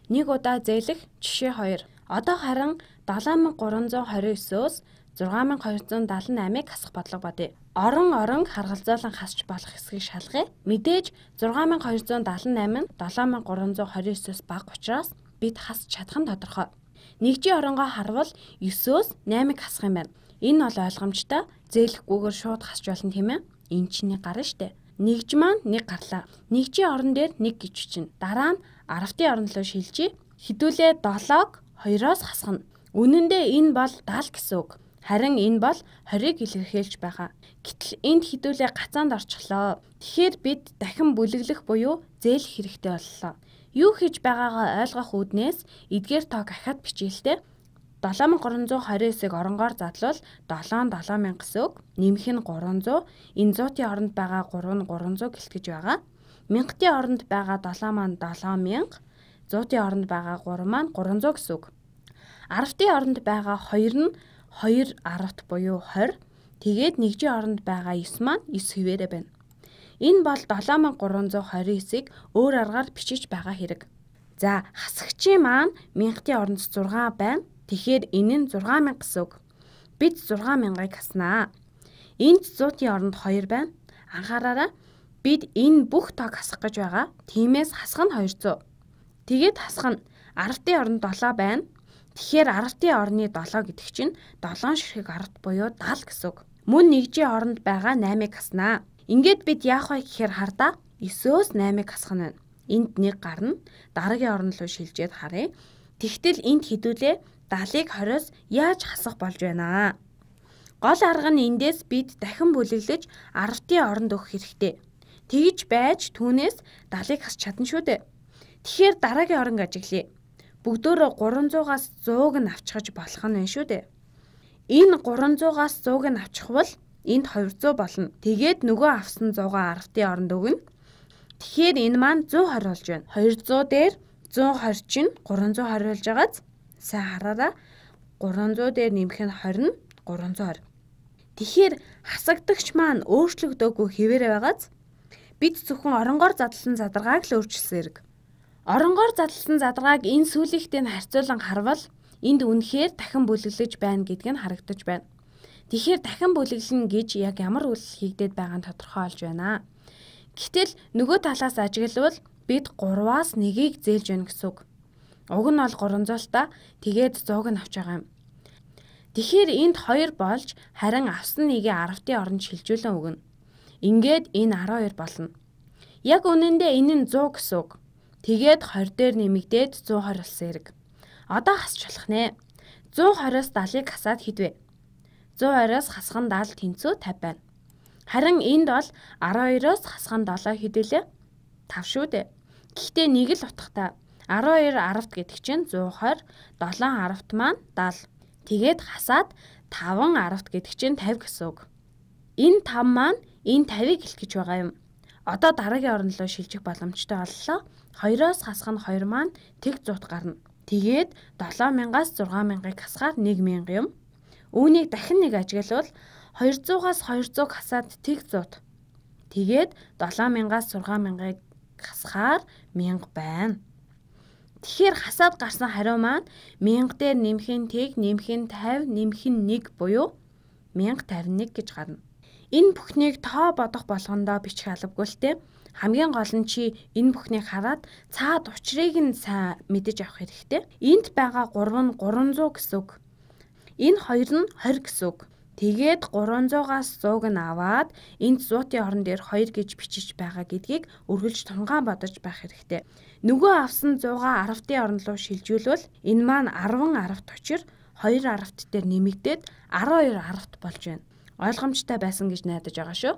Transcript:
Нэг удаа зээлэх жишээ 2. Одоо харин 7329-өөс 6278-ыг хасах бодлого бодъё. Орон харгалзуулан хасч болох хэсгийг шалгая. Мэдээж 6278 нь 7329-өөс бага учраас бид хасч чадах нь тодорхой. Нэгжийн оронгоо харвал 9-өөс 8-ыг хасах юм байна. Энэ бол ойлгомжтой. Зээлэхгүйгээр шууд хасч болно тийм ээ. Энэ чинь нэг гарна штэ. Нэгж маань нэг гарлаа. Нэгжийн орон дээр нэг гэж чинь. Дараа нь 10-ын орон руу шилжиж хэдүүлээ 7-ог 2-оос хасгана. Үнэн дээр энэ бол 70 гэсэн үг. Харин энэ бол 20-ыг илэрхийлж байгаа. Гэтэл энд хэдүүлээ гацаанд орчихлоо. Тэгэхээр бид дахин бүлэглэх буюу зээлэх хэрэгтэй боллоо. Юу хийж байгаагаа ойлгох үүднээс эдгээр тоог ахаад бичээлтэй 7329-ыг оронгоор задлал 7000 гэсэн үг. Нэмэх нь 300. Энэ 100-ийн оронд байгаа 3 нь 300 гэлтгэж байгаа. 1000-ийн оронд байгаа 7 маань 7000. 100-ийн оронд байгаа 3 маань 300 гэсэн үг. 10-ийн оронд байгаа 2 нь 2 10-т буюу 20. Тэгээд нэгжийн оронд байгаа 9 маань 9 хэвээрээ байна. Энэ бол 7329-ыг өөр аргаар бичиж байгаа хэрэг. За, хасагчийн маань 1000-ийн оронд 6 байна. Тэгэхээр энэ нь 6000 гэсэн үг. Бид 6000-ыг хаснаа. Энд 100-ийн оронд 2 байна. Анхаараарай. Бид энэ бүх тоог хасах гэж байгаа. Тиймээс хасах нь 200. Тэгээд хасах нь 10-ийн оронд 7 байна. Тэгэхээр 10-ийн орны 7 гэдэг чинь 7 ширхэг 10 буюу 70 гэсэн үг. Мөн нэгжийн оронд байгаа 8-ыг хаснаа. Ингээд бид яах вэ гэхээр хардаа 9-өөс 8-ыг хасах нь байна. Энд нэг гарна. Дараагийн орн руу шилжээд харъя. Тэгтэл энд хэдүүлээ 70-ыг 20-оос яаж хасах болж байна? Гол арга нь эндээс бид дахин бүлэглэж 10-ийн оронд өгөх хэрэгтэй. Тэгж байж түүнээс 70-ыг хасч чадна шүү дээ. Тэгэхээр дараагийн оронг ажиглая. Бүгдөө 300-аас 100-г нь авчхаж болох нь байна шүү дээ. Энэ 300-аас 100-г нь авчихвал энд 200 болно. Тэгээд нөгөө авсан 100-гаа 10-ийн оронд өгнө. Тэгэхээр энэ маань 120 болж байна. 200 дээр 120 чинь 320 болж байгааз. Сайн хараарай. 300 дээр нэмэх нь 20 нь 320. Тэгэхээр хасагдагч маань өөрчлөгдөөгүй хэвээрээ байгааз. Бид зөвхөн оронгоор задлсан задаргааг л өөрчилсөн хэрэг. Оронгоор задлсан задаргааг энэ сүүлийнхтэй нь харьцуулан харвал энд үнэхээр дахин бүлэглэж байна гэдг нь харагдаж байна. Тэгэхээр дахин бүлэглэнэ гэж яг ямар үйл хийгдээд байгаа нь тодорхой болж байна. Гэтэл нөгөө талаас ажиглавал бид 3-аас 1-ийг зээлж өгнө гэсэн үг. Уг нь бол 300 л та. Тэгээд 100-г нь авч байгаа юм. Тэгэхээр энд 2 болж харин авсан 1-ийг 10-ийн оронд шилжүүлэн өгнө. Ингээд энэ 12 болно. Яг үнэндээ энэ нь 100 гэсэн үг. Тэгээд 20 дээр нэмэгдээд 120 болсон хэрэг. Одоо хасч болох нэ. 120-оос 70-ыг хасаад хэдвэ? 120-оос хасах нь 70 тэнцүү 50 байна. Харин энд бол 12-оос хасах нь 7 хэдүүлээ? 5 шүү дээ. Гэхдээ нэг л утгатай. 12 10-т гэдэг чинь 120, 7 10-т маань 70. Тэгээд хасаад 5 10-т гэдэг чинь 50 гэсэн үг. Энэ 5 маань энэ 50-ыг хэлэх гэж байгаа юм. Одоо дараагийн орн руу шилжих боломжтой боллоо. 2-оос хасах нь 2 маань тэг 100 гарна. Тэгээд 7000-аас 6000-ыг хасгаар 1000 юм. Үүнийг дахин нэг ажиглавал 200-аас 200-г хасаад тэг 100. Тэгээд 7000-аас 6000-ыг хасгаар 1000 байна. Тэгэхээр хасаад гарсан хариу маань 1000 дээр нэмэх нь тэг, нэмэх нь 50, нэмэх нь 1 буюу 1051 гэж гарна. Энэ бүхнийг тоо бодох болгондоо бичих албагүй л те. Хамгийн гол нь чи энэ бүхнийг хараад цаад учрыг нь сайн мэдэж авах хэрэгтэй. Энд байгаа 3 нь 300 гэсэн үг. Энэ 2 нь 20 гэсэн үг. Тэгээд 300-аас 100-г нь аваад энд 100-ийн орон дээр 2 гэж бичиж байгаа гэдгийг үргэлж тунгаан бодож байх хэрэгтэй. Нөгөө авсан 100-гаа 10-ийн орон руу шилжүүлвэл энэ маань 10 10-т учир 2 10-т дээр нэмэгдээд 12 10-т болж байна. Ойлгомжтой байсан гэж найдаж байгаа шүү.